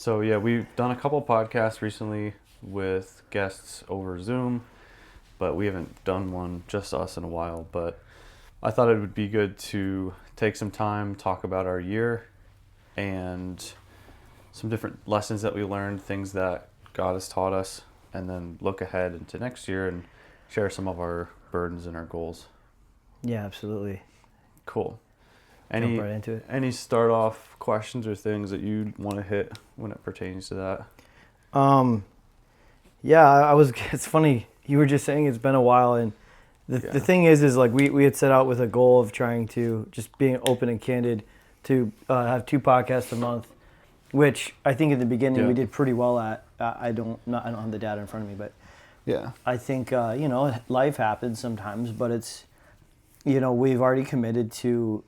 So yeah, we've done a couple podcasts recently with guests over Zoom, but we haven't done one just us in a while. But I thought it would be good to take some time, talk about our year and some different lessons that we learned, things that God has taught us, and then look ahead into next year and share some of our burdens and our goals. Yeah, absolutely. Cool. Jump right into it. Any start off questions or things that you want to hit when it pertains to that? Yeah, it's funny. You were just saying it's been a while, and the thing is like we had set out with a goal of trying to just being open and candid to have 2 podcasts a month, which I think in the beginning we did pretty well at. I don't have the data in front of me, but Yeah. I think life happens sometimes, but it's we've already committed to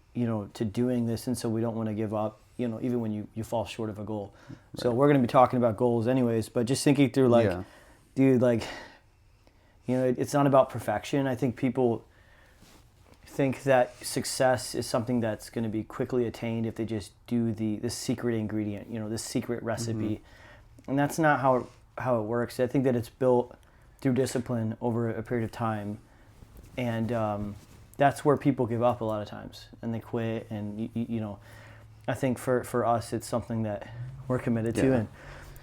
to doing this, and so we don't want to give up. Even when you fall short of a goal. Right. So we're going to be talking about goals anyways, but just thinking through dude, it's not about perfection. I think people think that success is something that's going to be quickly attained if they just do the secret ingredient, the secret recipe. Mm-hmm. And that's not how it works. I think that it's built through discipline over a period of time. And that's where people give up a lot of times and they quit. And, I think for us, it's something that we're committed to, and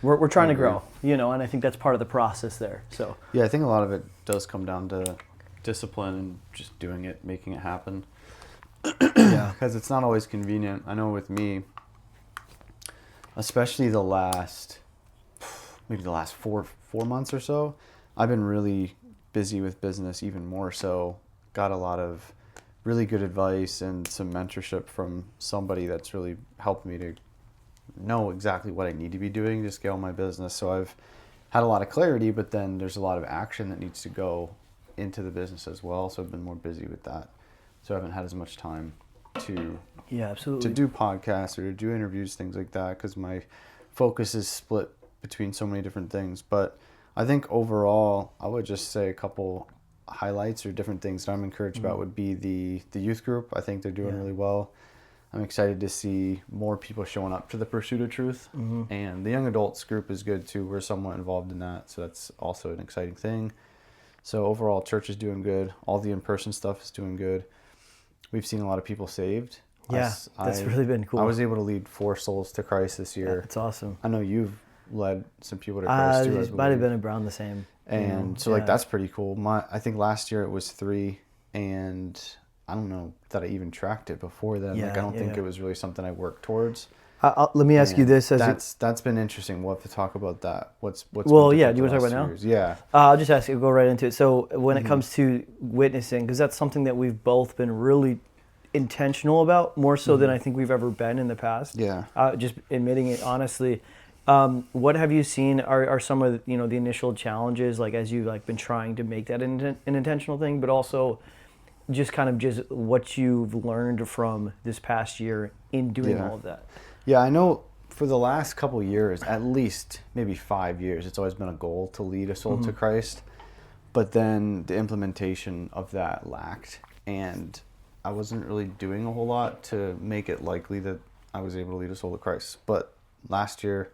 we're trying to grow, and I think that's part of the process there. So yeah, I think a lot of it does come down to discipline and just doing it, making it happen. Yeah, because it's not always convenient. I know with me, especially the last 4 months or so, I've been really busy with business, even more so. Got a lot of really good advice and some mentorship from somebody that's really helped me to know exactly what I need to be doing to scale my business. So I've had a lot of clarity, but then there's a lot of action that needs to go into the business as well. So I've been more busy with that. So I haven't had as much time to do podcasts or to do interviews, things like that, because my focus is split between so many different things. But I think overall, I would just say a couple highlights or different things that I'm encouraged about would be the youth group. I think they're doing really well. I'm excited to see more people showing up to the pursuit of truth. Mm-hmm. And the young adults group is good too. We're somewhat involved in that, so that's also an exciting thing. So overall, church is doing good. All the in-person stuff is doing good. We've seen a lot of people saved. Yeah, that's really been cool. I was able to lead 4 souls to Christ this year. That's awesome. I know you've led some people to Christ too. It might have been around the same. And that's pretty cool. I think last year it was 3, and I don't know that I even tracked it before then. I don't think it was really something I worked towards. Let me ask you this: that's been interesting. We'll have to talk about that. What's do you want to talk about now? Years? Yeah. I'll just ask you. Go right into it. So when it comes to witnessing, because that's something that we've both been really intentional about, more so than I think we've ever been in the past. Yeah. Just admitting it honestly. What have you seen are some of the initial challenges, like as you've been trying to make that an intentional thing, but also just what you've learned from this past year in doing all of that? Yeah, I know for the last couple of years, at least maybe 5 years, it's always been a goal to lead a soul to Christ, but then the implementation of that lacked, and I wasn't really doing a whole lot to make it likely that I was able to lead a soul to Christ. But last year,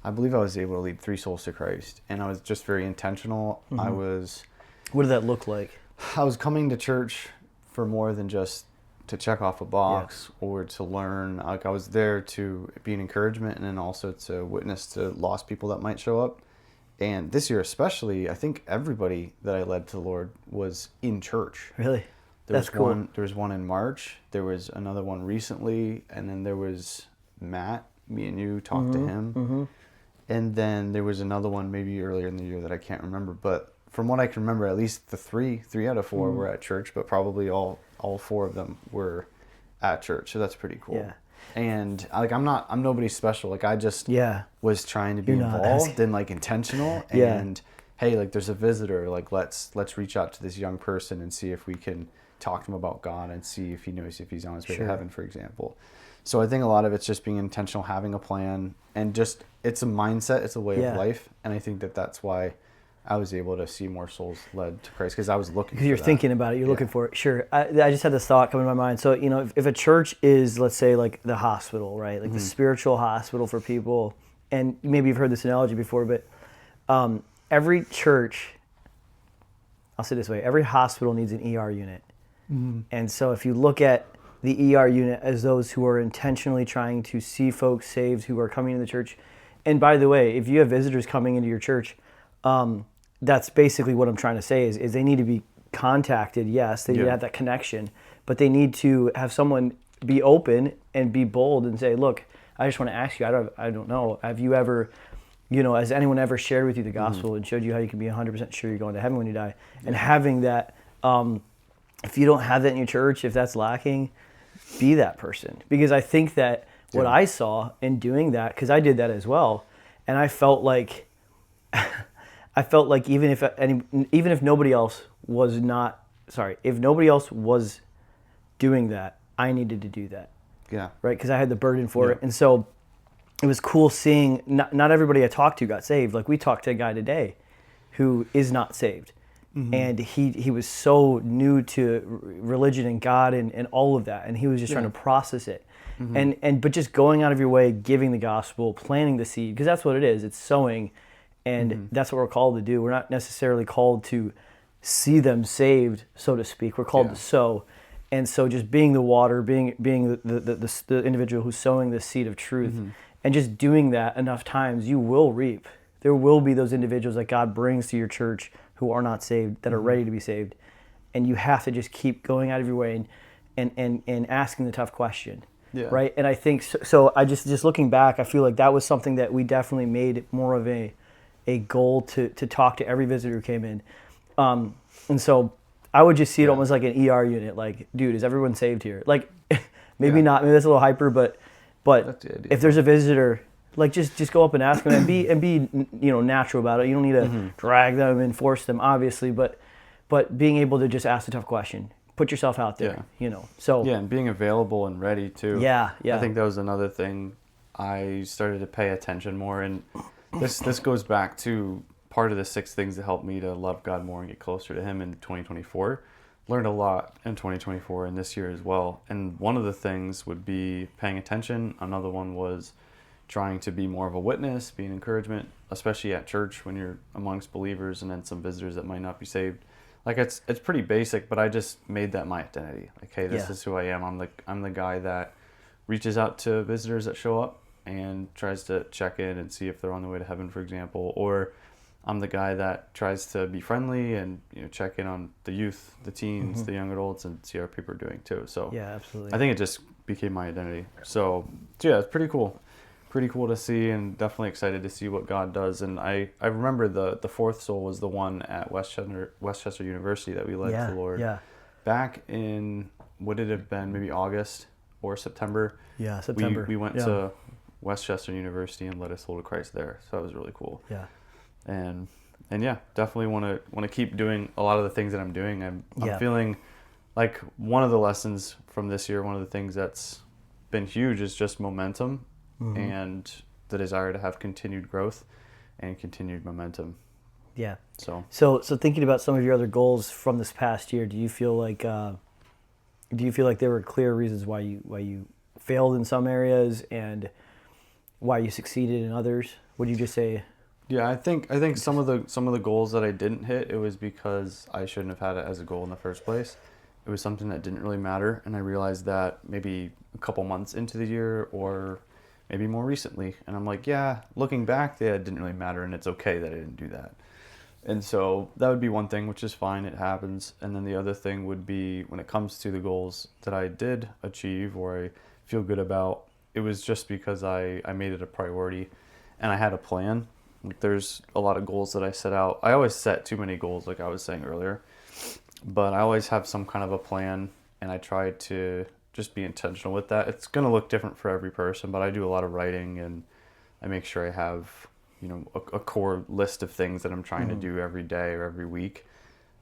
I believe I was able to lead 3 souls to Christ, and I was just very intentional. What did that look like? I was coming to church for more than just to check off a box or to learn. I was there to be an encouragement and then also to witness to lost people that might show up. And this year especially, I think everybody that I led to the Lord was in church. Really? That's cool. There was one in March. There was another one recently, and then there was Matt. Me and you talked to him. Mm-hmm. And then there was another one maybe earlier in the year that I can't remember. But from what I can remember, at least the 3 out of 4 were at church, but probably all 4 of them were at church. So that's pretty cool. Yeah. And I'm nobody special. I just was trying to be involved and intentional. And hey, there's a visitor. Let's reach out to this young person and see if we can talk to him about God and see if he knows if he's on his way to heaven, for example. So I think a lot of it's just being intentional, having a plan, and just it's a mindset, it's a way of life. And I think that's why I was able to see more souls led to Christ, because I was looking for that. Because you're thinking about it, you're looking for it. Sure. I just had this thought come in my mind. So, if a church is, let's say, the hospital, right? The spiritual hospital for people, and maybe you've heard this analogy before, but every church, I'll say it this way, every hospital needs an ER unit. And so if you look at the ER unit as those who are intentionally trying to see folks saved who are coming to the church, and by the way, if you have visitors coming into your church, that's basically what I'm trying to say is they need to be contacted. Yes, they need to have that connection, but they need to have someone be open and be bold and say, look, I just want to ask you, I don't know, have you ever, has anyone ever shared with you the gospel and showed you how you can be 100% sure you're going to heaven when you die? And having that, if you don't have that in your church, if that's lacking, be that person. Because I think that what I saw in doing that, because I did that as well, and I felt like even if nobody else was if nobody else was doing that, I needed to do that. Yeah. Right? Because I had the burden for it. And so it was cool seeing not everybody I talked to got saved. Like we talked to a guy today who is not saved. And he was so new to religion and God and all of that. And he was just trying to process it. But just going out of your way, giving the gospel, planting the seed, because that's what it is. It's sowing. And that's what we're called to do. We're not necessarily called to see them saved, so to speak. We're called to sow. And so just being the water, being the individual who's sowing the seed of truth, and just doing that enough times, you will reap. There will be those individuals that God brings to your church who are not saved, that are ready to be saved. And you have to just keep going out of your way and asking the tough question. Yeah. Right? And I think, so I just looking back, I feel like that was something that we definitely made more of a goal to talk to every visitor who came in. And so I would just see it almost like an ER unit. Like, dude, is everyone saved here? Like, maybe not. Maybe that's a little hyper, but if there's a visitor, like just go up and ask them and be natural about it. You don't need to drag them and force them, obviously, but being able to just ask a tough question, put yourself out there. So and being available and ready too. Yeah. I think that was another thing I started to pay attention more, and this goes back to part of the 6 things that helped me to love God more and get closer to Him in 2024. Learned a lot in 2024 and this year as well. And one of the things would be paying attention. Another one was trying to be more of a witness, be an encouragement, especially at church when you're amongst believers and then some visitors that might not be saved. Like it's pretty basic, but I just made that my identity. Like, hey, this is who I am. I'm the guy that reaches out to visitors that show up and tries to check in and see if they're on the way to heaven, for example. Or I'm the guy that tries to be friendly and check in on the youth, the teens, the young adults, and see how people are doing too. So absolutely. I think it just became my identity. So yeah, it's pretty cool. Pretty cool to see, and definitely excited to see what God does. And I remember the 4th soul was the one at Westchester University that we led to the Lord. Yeah. Back in, would it have been maybe August or September? Yeah, September. We went to Westchester University and led a soul to Christ there. So that was really cool. Yeah. And yeah, definitely want to keep doing a lot of the things that I'm doing. I'm feeling like one of the lessons from this year, one of the things that's been huge is just momentum and the desire to have continued growth and continued momentum. Yeah. So thinking about some of your other goals from this past year, do you feel like there were clear reasons why you failed in some areas and why you succeeded in others? Would you just say? Yeah, I think some of the goals that I didn't hit, it was because I shouldn't have had it as a goal in the first place. It was something that didn't really matter, and I realized that maybe a couple months into the year or maybe more recently. And I'm like, yeah, looking back, it didn't really matter, and it's okay that I didn't do that. And so that would be one thing, which is fine, it happens. And then the other thing would be when it comes to the goals that I did achieve or I feel good about, it was just because I made it a priority and I had a plan. There's a lot of goals that I set out. I always set too many goals, like I was saying earlier, but I always have some kind of a plan, and I try to just be intentional with that. It's going to look different for every person, but I do a lot of writing, and I make sure I have, a core list of things that I'm trying to do every day or every week.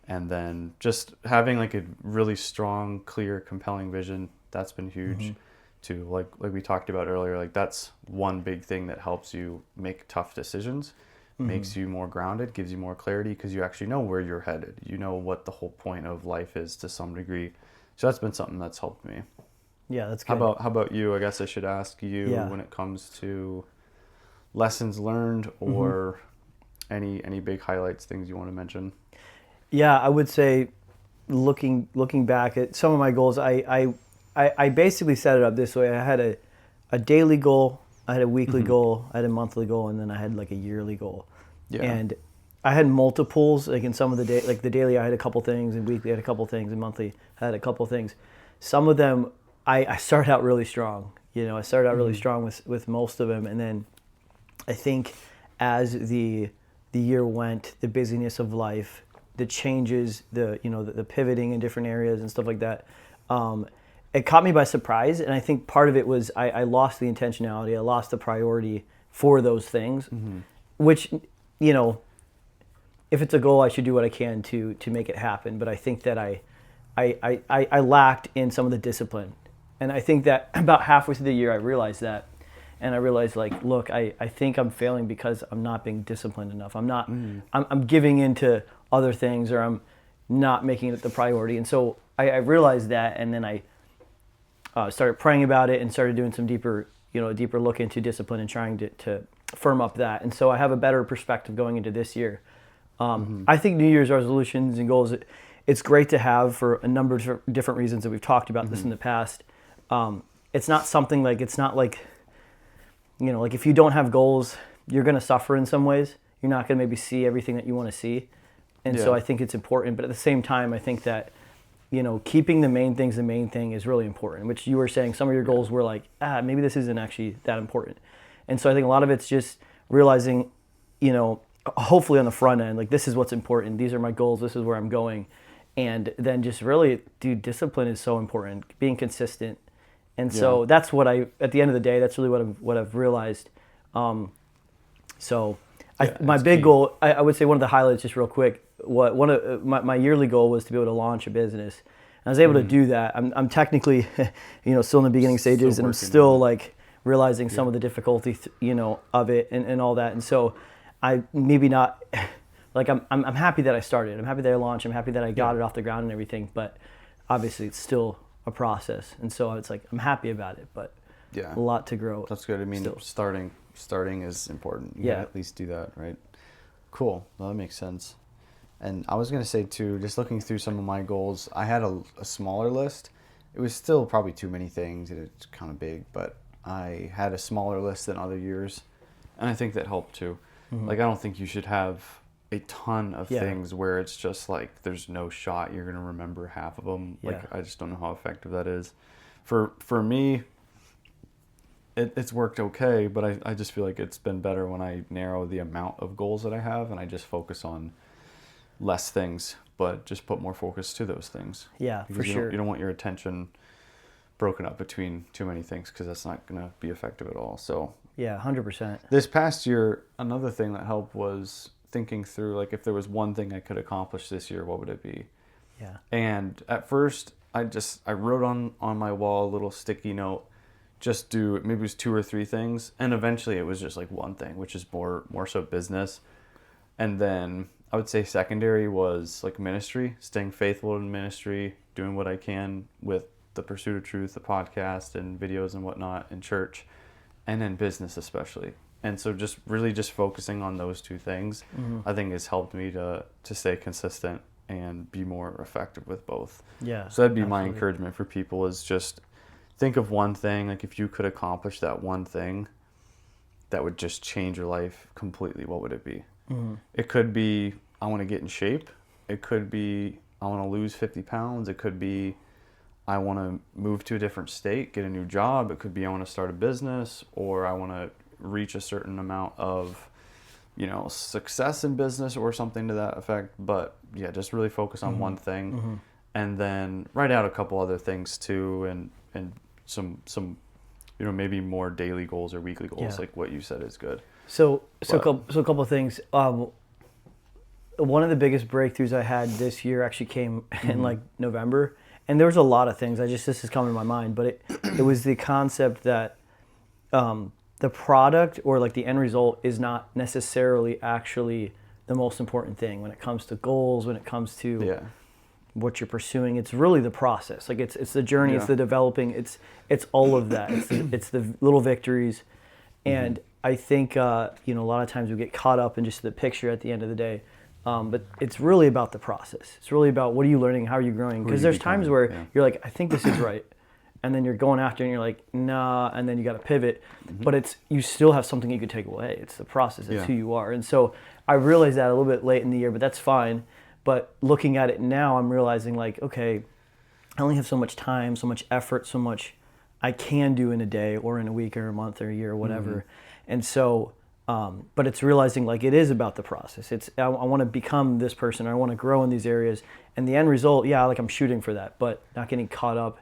And then just having like a really strong, clear, compelling vision, that's been huge too. Like we talked about earlier, like that's one big thing that helps you make tough decisions, makes you more grounded, gives you more clarity because you actually know where you're headed. You know what the whole point of life is to some degree. So that's been something that's helped me. Yeah, that's good. How about you? I guess I should ask you when it comes to lessons learned or any big highlights, things you want to mention? Yeah, I would say looking back at some of my goals, I basically set it up this way. I had a daily goal, I had a weekly goal, I had a monthly goal, and then I had like a yearly goal. Yeah. And I had multiples, like in some of the day, like the daily I had a couple things, and weekly I had a couple things, and monthly I had a couple things. Some of them I started out really strong. I started out really strong with most of them, and then I think as the year went, the busyness of life, the changes, the pivoting in different areas and stuff like that, it caught me by surprise. And I think part of it was I lost the intentionality, I lost the priority for those things, which, if it's a goal, I should do what I can to make it happen. But I think that I lacked in some of the discipline. And I think that about halfway through the year, I realized that. And I realized, like, look, I think I'm failing because I'm not being disciplined enough. I'm giving into other things, or I'm not making it the priority. And so I realized that, and then I started praying about it and started doing some deeper look into discipline and trying to firm up that. And so I have a better perspective going into this year. I think New Year's resolutions and goals, it's great to have for a number of different reasons that we've talked about this in the past. It's not something like, it's not like, like if you don't have goals, you're going to suffer in some ways. You're not going to maybe see everything that you want to see. And so I think it's important. But at the same time, I think that, keeping the main things the main thing is really important, which you were saying some of your goals were like, maybe this isn't actually that important. And so I think a lot of it's just realizing, hopefully on the front end, like, this is what's important. These are my goals. This is where I'm going. And then just really, discipline is so important, being consistent. And so that's what at the end of the day, that's really what I've realized. My big goal, I would say one of the highlights, just real quick, my yearly goal was to be able to launch a business. And I was able to do that. I'm technically, still in the beginning stages, and I'm still like realizing some of the difficulty, of it and all that. And so I maybe not, like, I'm happy that I started. I'm happy that I launched. I'm happy that I got it off the ground and everything. But obviously, it's still a process. And so it's like, I'm happy about it, but a lot to grow. That's good. I mean, starting is important. You gotta at least do that, right? Cool. Well, that makes sense. And I was going to say too, just looking through some of my goals, I had a smaller list. It was still probably too many things. It's kind of big, but I had a smaller list than other years. And I think that helped too. Like, I don't think you should have a ton of things where it's just like, there's no shot you're going to remember half of them. Like, I just don't know how effective that is. For me, it's worked okay, but I just feel like it's been better when I narrow the amount of goals that I have and I just focus on less things, but just put more focus to those things. Yeah, because for sure. You don't want your attention broken up between too many things, because that's not going to be effective at all. So yeah, 100%. This past year, another thing that helped was thinking through, like, if there was one thing I could accomplish this year, what would it be? Yeah. And at first, I wrote on my wall a little sticky note, just do, maybe it was 2 or 3 things, and eventually it was just like one thing, which is more so business. And then I would say secondary was like ministry, staying faithful in ministry, doing what I can with the Pursuit of Truth, the podcast and videos and whatnot in church, and then business especially. And so just really just focusing on those 2 things, I think has helped me to stay consistent and be more effective with both. Yeah. So that'd be my encouragement for people, is just think of one thing. Like, if you could accomplish that one thing that would just change your life completely, what would it be? It could be, I want to get in shape. It could be, I want to lose 50 pounds. It could be, I want to move to a different state, get a new job. It could be, I want to start a business, or I want to reach a certain amount of, success in business or something to that effect. But yeah, just really focus on one thing, and then write out a couple other things too, and some maybe more daily goals or weekly goals, like what you said is good. So a couple of things. One of the biggest breakthroughs I had this year actually came in like November, and there was a lot of things. This is coming to my mind, but it was the concept that the product or like the end result is not necessarily actually the most important thing when it comes to goals, when it comes to what you're pursuing. It's really the process. Like, it's the journey, it's the developing, it's all of that. It's the little victories. And I think a lot of times we get caught up in just the picture at the end of the day, but it's really about the process. It's really about what are you learning, how are you growing? Because there's times where you're like, I think this is right, and then you're going after it and you're like, nah, and then you got to pivot. But you still have something you could take away. It's the process. It's who you are. And so I realized that a little bit late in the year, but that's fine. But looking at it now, I'm realizing like, okay, I only have so much time, so much effort, so much I can do in a day or in a week or a month or a year or whatever. And so, but it's realizing like it is about the process. I want to become this person. I want to grow in these areas. And the end result, like I'm shooting for that, but not getting caught up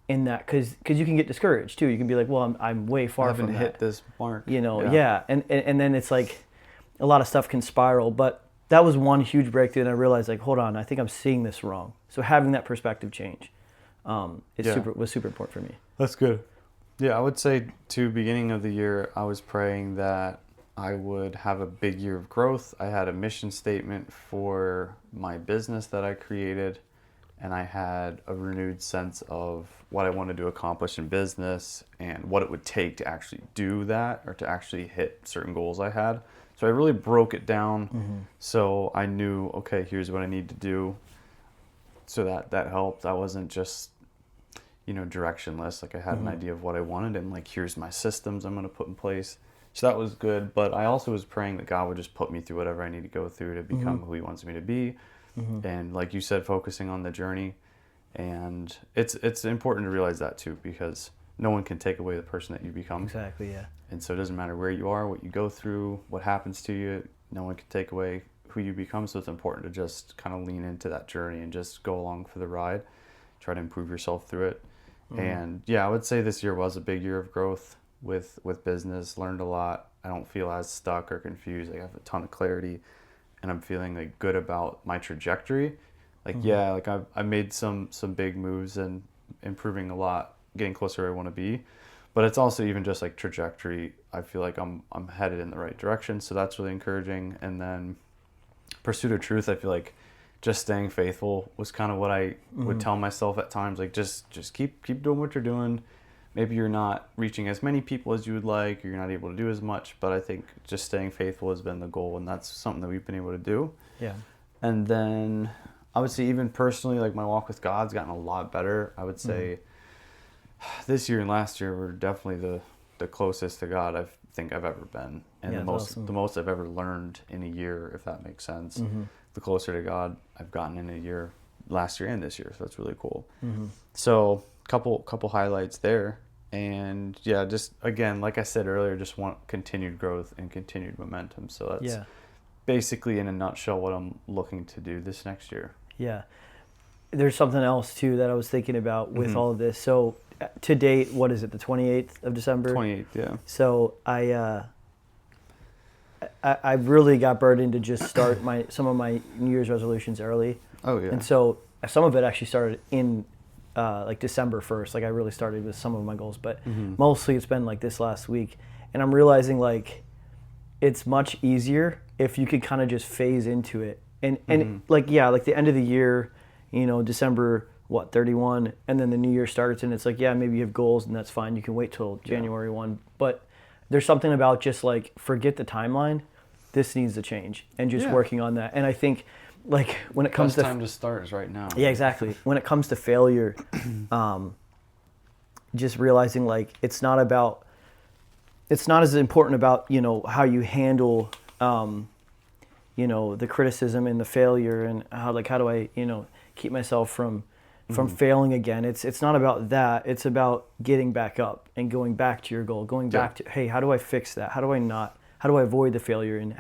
in that because you can get discouraged too. You can be like, well, I'm way far from that. I haven't hit this mark. And then it's like a lot of stuff can spiral. But that was one huge breakthrough, and I realized like, hold on, I think I'm seeing this wrong. So having that perspective change was super important for me. That's good. Yeah, I would say to beginning of the year, I was praying that I would have a big year of growth. I had a mission statement for my business that I created, and I had a renewed sense of what I wanted to accomplish in business and what it would take to actually do that or to actually hit certain goals I had. So I really broke it down so I knew, okay, here's what I need to do. So that helped. I wasn't just directionless. Like I had an idea of what I wanted and like, here's my systems I'm going to put in place. So that was good. But I also was praying that God would just put me through whatever I need to go through to become who he wants me to be. And like you said, focusing on the journey. And it's important to realize that too, because no one can take away the person that you become. Exactly, yeah. And so it doesn't matter where you are, what you go through, what happens to you, no one can take away who you become. So it's important to just kind of lean into that journey and just go along for the ride, try to improve yourself through it. And I would say this year was a big year of growth with business. Learned a lot. I don't feel as stuck or confused. I have a ton of clarity, and I'm feeling like good about my trajectory. Like like I made some big moves and improving a lot, getting closer to where I want to be. But it's also even just like trajectory. I feel like I'm headed in the right direction, so that's really encouraging. And then pursuit of truth, I feel like just staying faithful was kind of what I would tell myself at times. Like just keep doing what you're doing. Maybe you're not reaching as many people as you would like, or you're not able to do as much, but I think just staying faithful has been the goal, and that's something that we've been able to do. Yeah. And then I would say even personally, like my walk with God's gotten a lot better. I would say this year and last year were definitely the closest to God I think I've ever been, and the most I've ever learned in a year, if that makes sense. The closer to God I've gotten in a year, last year and this year, so that's really cool. So couple highlights there, and just again, like I said earlier, just want continued growth and continued momentum. So that's basically in a nutshell what I'm looking to do this next year. Yeah. There's something else too that I was thinking about with all of this. So to date, what is it, the 28th of December? 28th, yeah. So I really got burdened to just start some of my New Year's resolutions early. Oh yeah. And so some of it actually started in like December 1st. Like I really started with some of my goals, but mostly it's been like this last week. And I'm realizing like it's much easier if you could kind of just phase into it. And like the end of the year, December 31, and then the new year starts, and it's like maybe you have goals, and that's fine. You can wait till January 1, but there's something about just like forget the timeline. This needs to change, and just working on that. And I think like when it comes time to start is right now. Yeah, exactly. When it comes to failure, just realizing like it's not as important about how you handle the criticism and the failure, and how do I keep myself from failing again. It's not about that. It's about getting back up and going back to your goal, going back to, hey, how do I fix that? How do I avoid the failure? And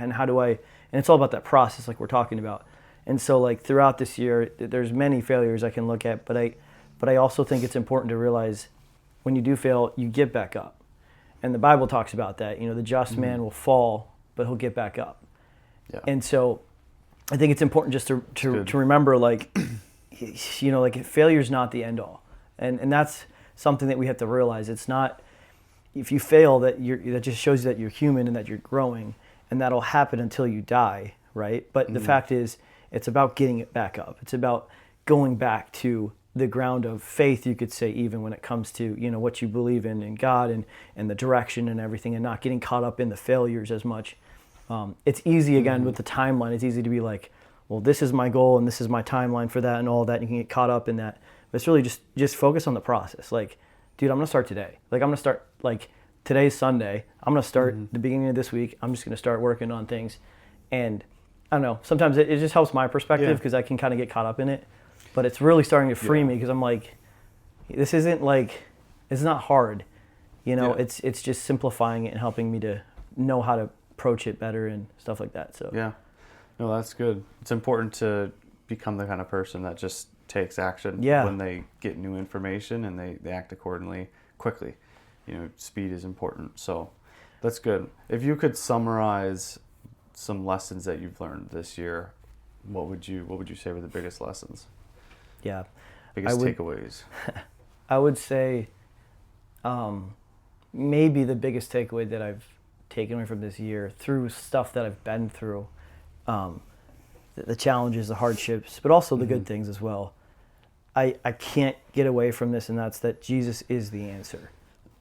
it's all about that process like we're talking about. And so like throughout this year, there's many failures I can look at, but I also think it's important to realize when you do fail, you get back up. And the Bible talks about that. The just man will fall, but he'll get back up. Yeah. And so I think it's important just to remember like, like failure is not the end all. And that's something that we have to realize. It's not, if you fail, that just shows you that you're human and that you're growing, and that'll happen until you die, right? But the fact is, it's about getting it back up. It's about going back to the ground of faith, you could say, even when it comes to, you know, what you believe in God and the direction and everything, and not getting caught up in the failures as much. It's easy, again, with the timeline, it's easy to be like, well, this is my goal and this is my timeline for that and all that. And you can get caught up in that. But it's really just focus on the process. Like, dude, I'm going to start today. Like, I'm going to start, like, today's Sunday. I'm going to start the beginning of this week. I'm just going to start working on things. And I don't know, sometimes it just helps my perspective because I can kind of get caught up in it. But it's really starting to free me because I'm like, this isn't like, it's not hard. You know, it's just simplifying it and helping me to know how to approach it better and stuff like that. So yeah, no, that's good. It's important to become the kind of person that just takes action when they get new information and they act accordingly quickly. You know, speed is important. So that's good. If you could summarize some lessons that you've learned this year, what would you say were the biggest lessons? Yeah. Biggest takeaways? I would say maybe the biggest takeaway that I've taken away from this year through stuff that I've been through, the challenges, the hardships, but also the good things as well. I can't get away from this, and that's that Jesus is the answer.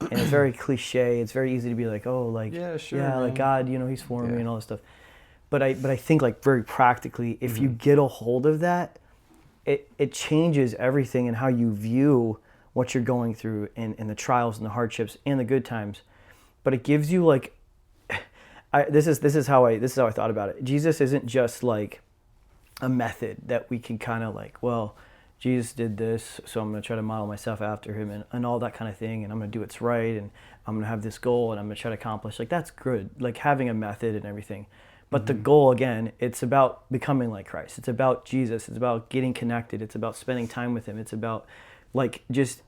And it's very cliche. It's very easy to be like, oh, like, like God, you know, he's for me and all this stuff. But I think, like, very practically, if you get a hold of that, it changes everything in how you view what you're going through and the trials and the hardships and the good times. But it gives you, like, this is how I thought about it. Jesus isn't just like a method that we can kind of like, well, Jesus did this, so I'm going to try to model myself after him and all that kind of thing, and I'm going to do what's right, and I'm going to have this goal, and I'm going to try to accomplish. Like, that's good, like having a method and everything. But the goal, again, it's about becoming like Christ. It's about Jesus. It's about getting connected. It's about spending time with him. It's about, like, just,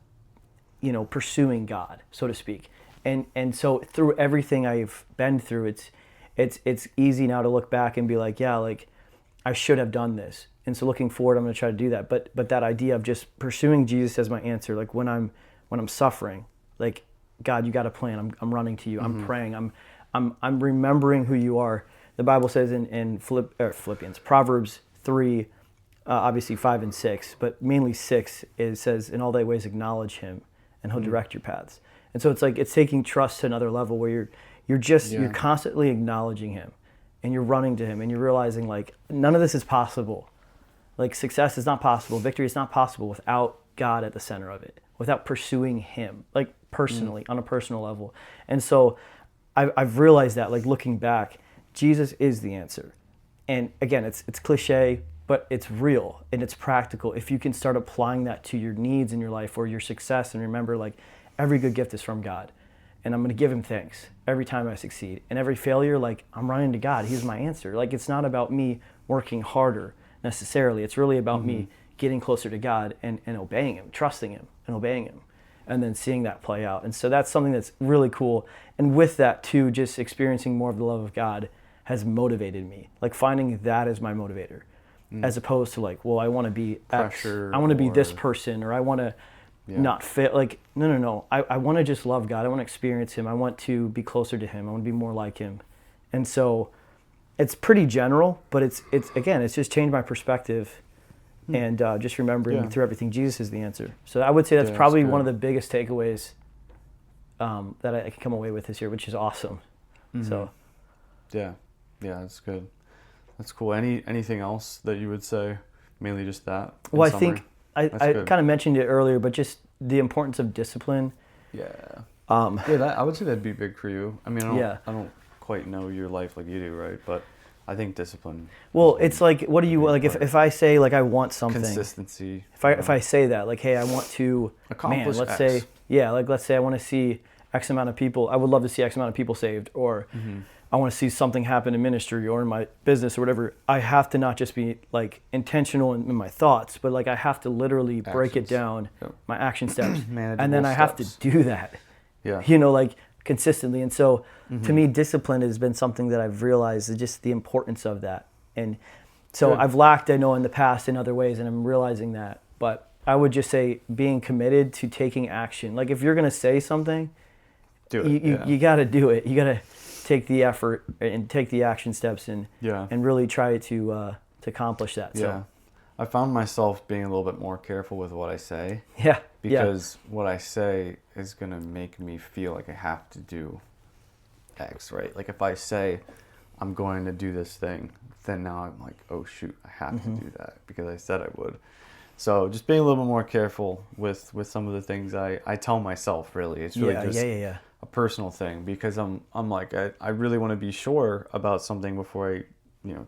you know, pursuing God, so to speak. And so through everything I've been through, it's easy now to look back and be like, yeah, like, I should have done this. And so looking forward, I'm going to try to do that. But that idea of just pursuing Jesus as my answer, like when I'm suffering, like, God, you got a plan. I'm running to you. I'm praying. I'm remembering who you are. The Bible says in Philippians, Proverbs 3, obviously 5 and 6, but mainly 6, it says, in all thy ways acknowledge him, and he'll direct your paths. And so it's like, it's taking trust to another level where you're constantly acknowledging him, and you're running to him, and you're realizing, like, none of this is possible. Like, success is not possible. Victory is not possible without God at the center of it, without pursuing him, like, personally, on a personal level. And so I've realized that, like, looking back, Jesus is the answer. And again, it's cliche, but it's real and it's practical. If you can start applying that to your needs in your life or your success, and remember, like, every good gift is from God. And I'm going to give him thanks every time I succeed. And every failure, like, I'm running to God. He's my answer. Like, it's not about me working harder necessarily. It's really about me getting closer to God and obeying him, trusting him and obeying him, and then seeing that play out. And so that's something that's really cool. And with that too, just experiencing more of the love of God has motivated me. Like, finding that as my motivator, as opposed to, like, well, I want to be X, I want to be this person, or I want to not fit. Like, no. I want to just love God. I want to experience him. I want to be closer to him. I want to be more like him. And so it's pretty general, but it's again, it's just changed my perspective and just remembering through everything, Jesus is the answer. So I would say that's probably one of the biggest takeaways that I can come away with this year, which is awesome. So yeah, that's good. That's cool. Anything else that you would say? Mainly just that. Well, I think I kind of mentioned it earlier, but just the importance of discipline. Yeah. I would say that'd be big for you. I mean, I don't quite know your life like you do, right? But I think discipline. Well, it's like, what do you like? If I say, like, I want something, consistency. If I say that, like, hey, I want to accomplish let's X. say, let's say I want to see X amount of people. I would love to see X amount of people saved, or I want to see something happen in ministry or in my business or whatever. I have to not just be, like, intentional in my thoughts, but, like, I have to literally break it down, my action steps, and then I have to do that. Yeah. You know, like, consistently. And so to me, discipline has been something that I've realized, just the importance of that. And so I've lacked, I know, in the past in other ways, and I'm realizing that. But I would just say being committed to taking action. Like, if you're going to say something, do it. You got to do it. You got to take the effort and take the action steps and really try to accomplish that. Yeah. So I found myself being a little bit more careful with what I say Yeah. because what I say is going to make me feel like I have to do X, right? Like if I say I'm going to do this thing, then now I'm like, oh shoot, I have to do that because I said I would. So just being a little bit more careful with some of the things I tell myself, really. It's really just yeah. a personal thing because I'm like, I really want to be sure about something before I,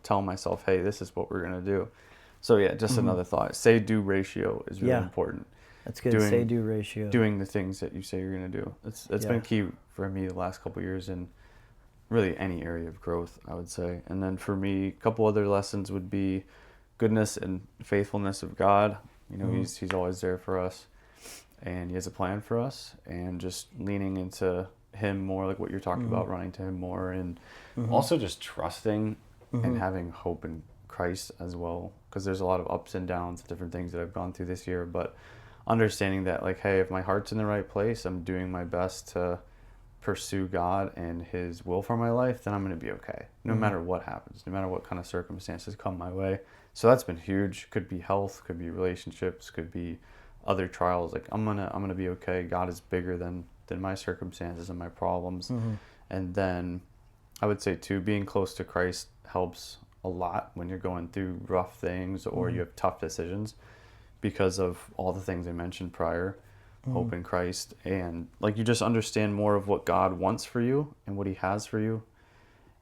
tell myself, hey, this is what we're going to do. So yeah, just another thought. Say-do ratio is really important. That's good. Say-do ratio. Doing the things that you say you're going to do. It's been key for me the last couple of years in really any area of growth, I would say. And then for me, a couple other lessons would be goodness and faithfulness of God. He's always there for us, and he has a plan for us, and just leaning into him more, like what you're talking about, running to him more, and also just trusting and having hope in Christ as well, because there's a lot of ups and downs, different things that I've gone through this year, but understanding that, like, hey, if my heart's in the right place, I'm doing my best to pursue God and his will for my life, then I'm going to be okay, no matter what happens, no matter what kind of circumstances come my way. So that's been huge. Could be health, could be relationships, could be other trials. Like I'm gonna be okay. God is bigger than my circumstances and my problems. And then I would say too, being close to Christ helps a lot when you're going through rough things or you have tough decisions, because of all the things I mentioned prior. Hope in Christ, and like you just understand more of what God wants for you and what he has for you,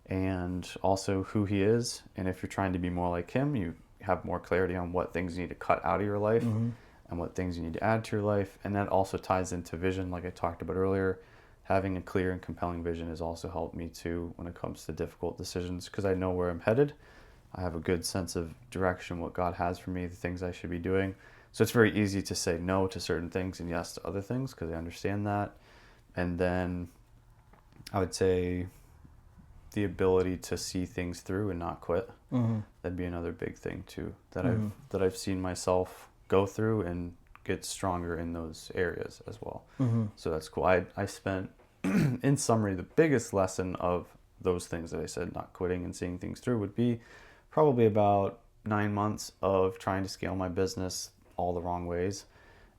and also who he is. And if you're trying to be more like him, you have more clarity on what things you need to cut out of your life and what things you need to add to your life. And that also ties into vision, like I talked about earlier. Having a clear and compelling vision has also helped me too when it comes to difficult decisions, because I know where I'm headed. I have a good sense of direction, what God has for me, the things I should be doing. So it's very easy to say no to certain things and yes to other things, because I understand that. And then I would say the ability to see things through and not quit. That'd be another big thing too, that I've seen myself go through and get stronger in those areas as well. So that's cool. I spent, in summary, the biggest lesson of those things that I said, not quitting and seeing things through, would be probably about 9 months of trying to scale my business all the wrong ways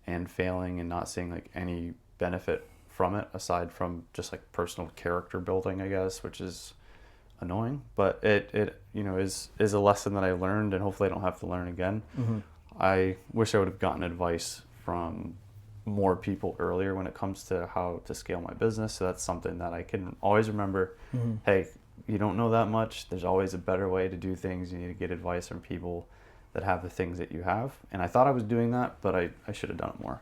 and failing and not seeing like any benefit from it aside from just like personal character building, I guess, which is annoying, but it is a lesson that I learned, and hopefully I don't have to learn again. I wish I would have gotten advice from more people earlier when it comes to how to scale my business. So that's something that I can always remember. Hey, you don't know that much. There's always a better way to do things. You need to get advice from people that have the things that you have. And I thought I was doing that, but I should have done it more.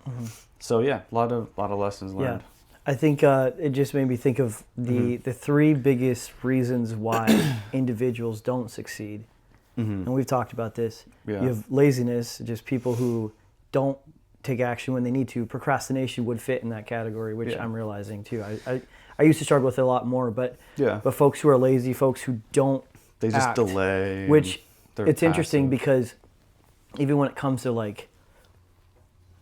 So yeah, a lot of lessons learned. Yeah. I think it just made me think of the three biggest reasons why individuals don't succeed. And we've talked about this. Yeah. You have laziness, just people who don't take action when they need to. Procrastination would fit in that category, which I'm realizing too. I used to struggle with it a lot more, but folks who are lazy, folks who don't They just act, delay. which it's passive. interesting because even when it comes to like,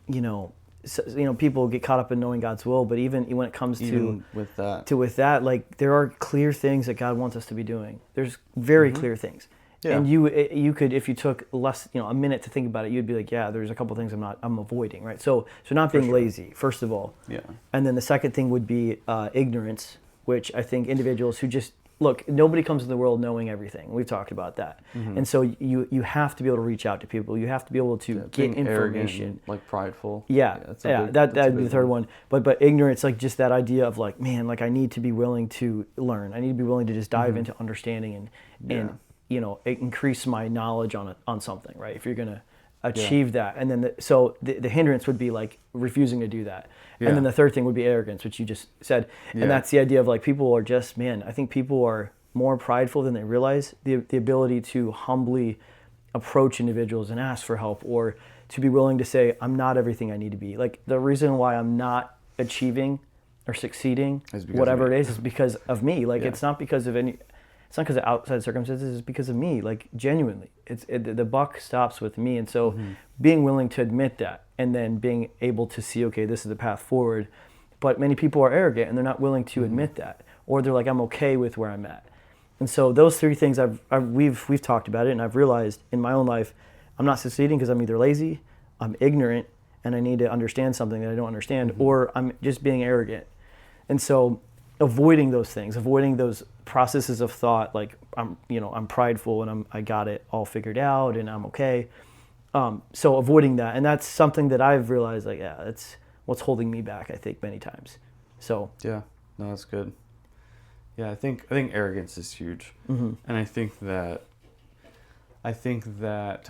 people get caught up in knowing God's will, but even when it comes with that, like there are clear things that God wants us to be doing. There's very clear things. Yeah. And you could, if you took less, a minute to think about it, you'd be like, yeah, there's a couple things I'm avoiding, right? So not being lazy, first of all. Yeah. And then the second thing would be ignorance, which I think individuals who just, look, nobody comes in the world knowing everything. We've talked about that. And so you have to be able to reach out to people. You have to be able to get information. Arrogant, like prideful. That'd be the third one. But ignorance, like just that idea of like, man, like I need to be willing to learn. I need to be willing to just dive into understanding and increase my knowledge on something, right? If you're gonna achieve that, and then the hindrance would be like refusing to do that, and then the third thing would be arrogance, which you just said, and that's the idea of like people are just, man, I think people are more prideful than they realize. The ability to humbly approach individuals and ask for help, or to be willing to say, I'm not everything I need to be. Like the reason why I'm not achieving or succeeding, whatever it is because of me. Like it's not because of it's not because of outside circumstances, it's because of me, like genuinely. The buck stops with me. And so being willing to admit that, and then being able to see, okay, this is the path forward. But many people are arrogant and they're not willing to admit that. Or they're like, I'm okay with where I'm at. And so those three things we've talked about it, and I've realized in my own life, I'm not succeeding because I'm either lazy, I'm ignorant, and I need to understand something that I don't understand, or I'm just being arrogant. And so avoiding those things, avoiding those processes of thought, like I'm prideful and I got it all figured out and I'm okay. So avoiding that, and that's something that I've realized, like, yeah, that's what's holding me back, I think, many times. So Yeah, no, that's good. Yeah, I think arrogance is huge, and I think that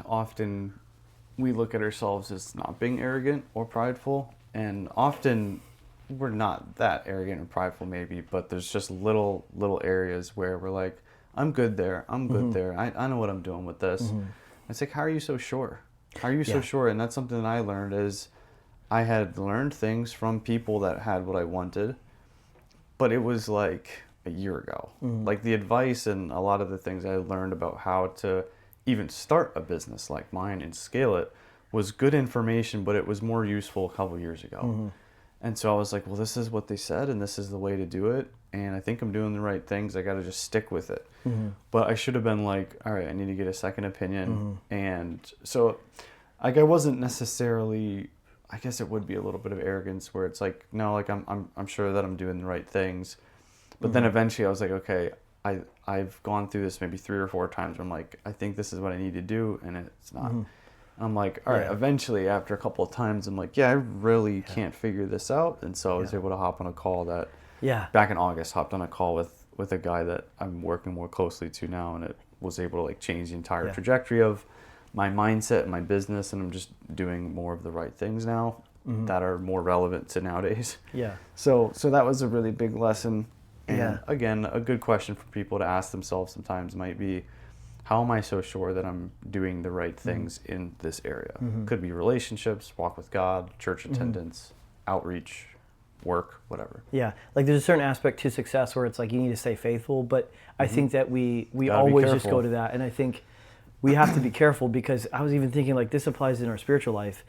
often we look at ourselves as not being arrogant or prideful, and often we're not that arrogant or prideful, maybe, but there's just little areas where we're like, I'm good there, I'm good there, I know what I'm doing with this. It's like, how are you so sure? How are you so sure? And that's something that I learned is I had learned things from people that had what I wanted, but it was like a year ago. Like the advice and a lot of the things I learned about how to even start a business like mine and scale it was good information, but it was more useful a couple years ago. And so I was like, well, this is what they said and this is the way to do it. And I think I'm doing the right things. I got to just stick with it. But I should have been like, all right, I need to get a second opinion. And so like I wasn't necessarily, I guess it would be a little bit of arrogance where it's like, no, like I'm sure that I'm doing the right things. But then eventually I was like, okay, I've gone through this maybe 3 or 4 times where I'm like, I think this is what I need to do, and it's not. I'm like, all right, eventually after a couple of times, I'm like, yeah, I really can't figure this out. And so I was able to hop on a call back in August, hopped on a call with a guy that I'm working more closely to now, and it was able to like change the entire trajectory of my mindset and my business, and I'm just doing more of the right things now that are more relevant to nowadays. Yeah. So that was a really big lesson. And again, a good question for people to ask themselves sometimes might be, how am I so sure that I'm doing the right things in this area? Could be relationships, walk with God, church attendance, outreach, work, whatever. Yeah, like there's a certain aspect to success where it's like you need to stay faithful, but I think that we always just go to that, and I think we have to be careful, because I was even thinking like this applies in our spiritual life.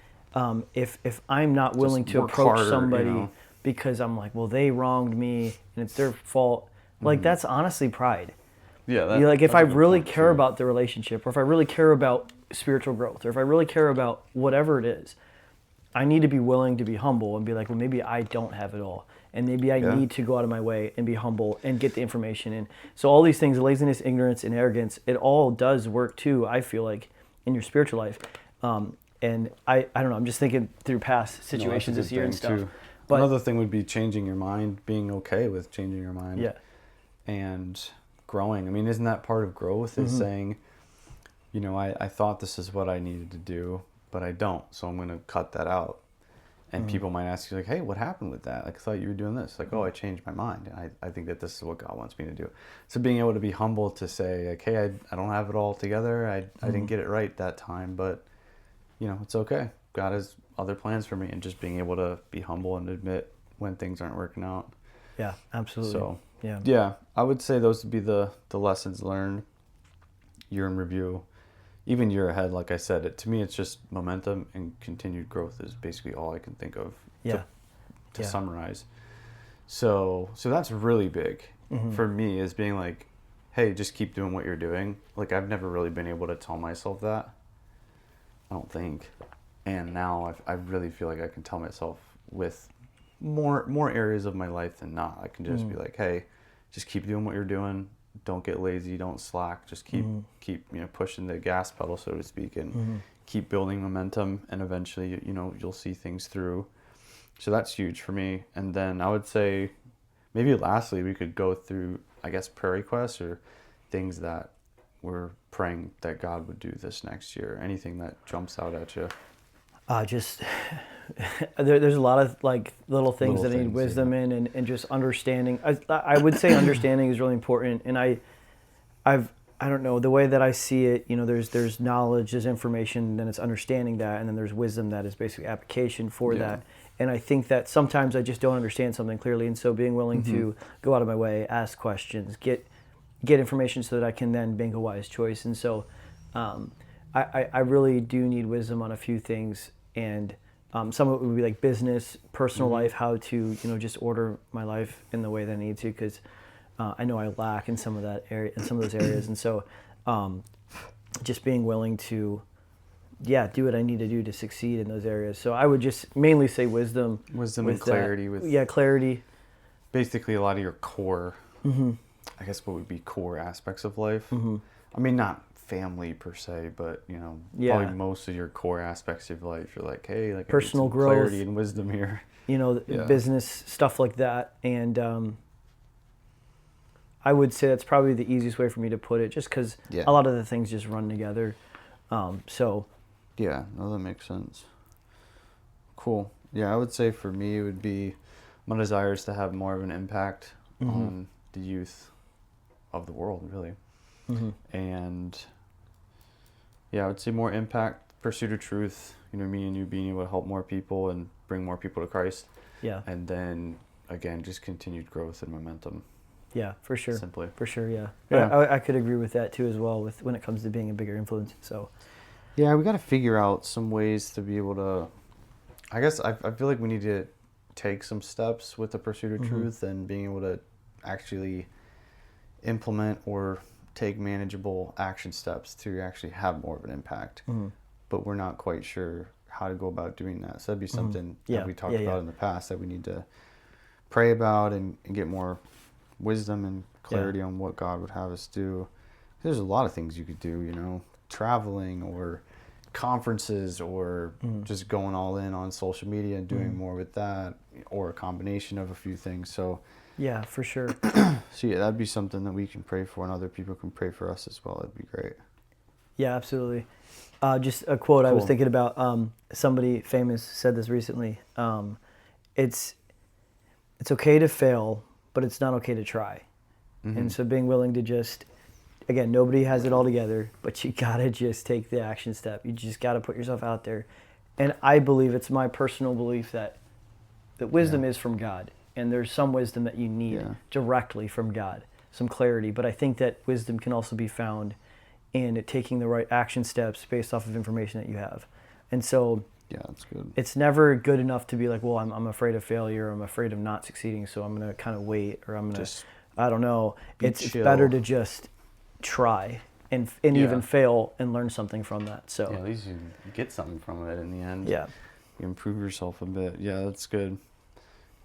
If I'm not willing to approach somebody because I'm like, well, they wronged me and it's their fault, like that's honestly pride. Yeah, Like if I really care about the relationship, or if I really care about spiritual growth, or if I really care about whatever it is, I need to be willing to be humble and be like, well, maybe I don't have it all, and maybe I need to go out of my way and be humble and get the information in. So all these things, laziness, ignorance, and arrogance, it all does work too, I feel like, in your spiritual life. And I don't know, I'm just thinking through past situations this year and stuff. Too. But another thing would be changing your mind, being okay with changing your mind. Yeah. And growing. I mean, isn't that part of growth, is saying, you know, I thought this is what I needed to do, but I don't, so I'm going to cut that out. And people might ask you like, hey, what happened with that? Like, I thought you were doing this. Like, oh, I changed my mind. And I think that this is what God wants me to do. So being able to be humble to say, like, hey, I don't have it all together. I didn't get it right that time, but, you know, it's okay. God has other plans for me, and just being able to be humble and admit when things aren't working out. Yeah, absolutely. So, yeah, I would say those would be the lessons learned, year in review. Even year ahead, like I said, to me, it's just momentum and continued growth is basically all I can think of to summarize. So that's really big for me, is being like, hey, just keep doing what you're doing. Like, I've never really been able to tell myself that, I don't think. And now I really feel like I can tell myself with more areas of my life than not. I can just be like, hey, just keep doing what you're doing. Don't get lazy, don't slack, just keep pushing the gas pedal, so to speak, and keep building momentum, and eventually you'll see things through. So that's huge for me. And then I would say maybe lastly we could go through, I guess, prayer requests or things that we're praying that God would do this next year. Anything that jumps out at you? There's a lot of like little things that I need wisdom in, and just understanding. I would say understanding is really important, and I don't know, the way that I see it, there's knowledge, there's information, then it's understanding that, and then there's wisdom that is basically application for that. And I think that sometimes I just don't understand something clearly, and so being willing to go out of my way, ask questions, get information so that I can then make a wise choice. And so I really do need wisdom on a few things, and some of it would be like business, personal life, how to just order my life in the way that I need to, because I know I lack in some of that area, in some of those areas. And so just being willing to yeah, do what I need to do to succeed in those areas. So I would just mainly say wisdom. Wisdom with and clarity that. with Yeah, clarity. basically a lot of your core, I guess what would be core aspects of life. I mean, not family per se, but you know, Yeah. probably most of your core aspects of life. You're like, hey, like Personal I need some growth. clarity and wisdom here. You know, Yeah. business stuff like that. And I would say that's probably the easiest way for me to put it, just because Yeah. a lot of the things just run together. So Yeah, no, that makes sense. Cool. Yeah, I would say for me it would be my desire is to have more of an impact on the youth of the world, really. And yeah, I would say more impact, pursuit of truth, you know, me and you being able to help more people and bring more people to Christ. yeah, And then again, just continued growth and momentum, yeah, for sure. simply. For sure, yeah. Yeah. I could agree with that too as well with when it comes to being a bigger influence. So Yeah, we got to figure out some ways to be able to. I guess I feel like we need to take some steps with the pursuit of truth and being able to actually implement or take manageable action steps to actually have more of an impact. But we're not quite sure how to go about doing that. So that'd be something Yeah, that we talked yeah, about yeah. in the past that we need to pray about and get more wisdom and clarity on what God would have us do. There's a lot of things you could do, you know, traveling or conferences or just going all in on social media and doing more with that, or a combination of a few things. So yeah, for sure. yeah, that'd be something that we can pray for and other people can pray for us as well. That'd be great. Yeah, absolutely. Just a quote I was Cool. thinking about. Somebody famous said this recently. It's okay to fail, but it's not okay to try. And so being willing to just, again, nobody has it all together, but you gotta just take the action step. You just gotta put yourself out there. And I believe, it's my personal belief that wisdom is from God, and there's some wisdom that you need directly from God, some clarity. But I think that wisdom can also be found in taking the right action steps based off of information that you have. And so Yeah, that's good. it's never good enough to be like, well, I'm afraid of failure, I'm afraid of not succeeding, so I'm going to kind of wait, or I'm going to, Just I don't know. It's chill. better to just try and Yeah. even fail and learn something from that. So Yeah, at least you get something from it in the end. yeah. You improve yourself a bit. Yeah, that's good.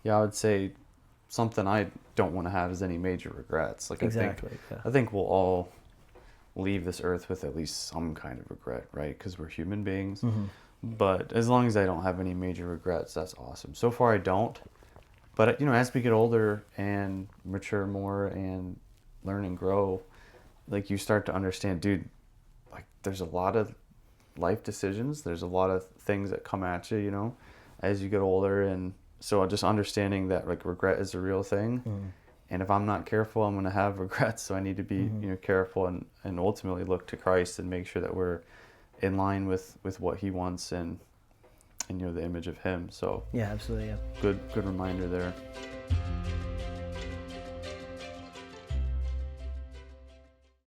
Yeah, I would say something I don't want to have is any major regrets. Like Exactly, yeah. I think we'll all leave this earth with at least some kind of regret, right? Because we're human beings. But as long as I don't have any major regrets, that's awesome. So far, I don't. But you know, as we get older and mature more and learn and grow, like you start to understand, dude, like there's a lot of life decisions. There's a lot of things that come at you, you know, as you get older. And so just understanding that like regret is a real thing. And if I'm not careful, I'm going to have regrets. So I need to be, you know, careful and ultimately look to Christ and make sure that we're in line with what he wants and you know, the image of him. So Yeah, absolutely, yeah. good reminder there.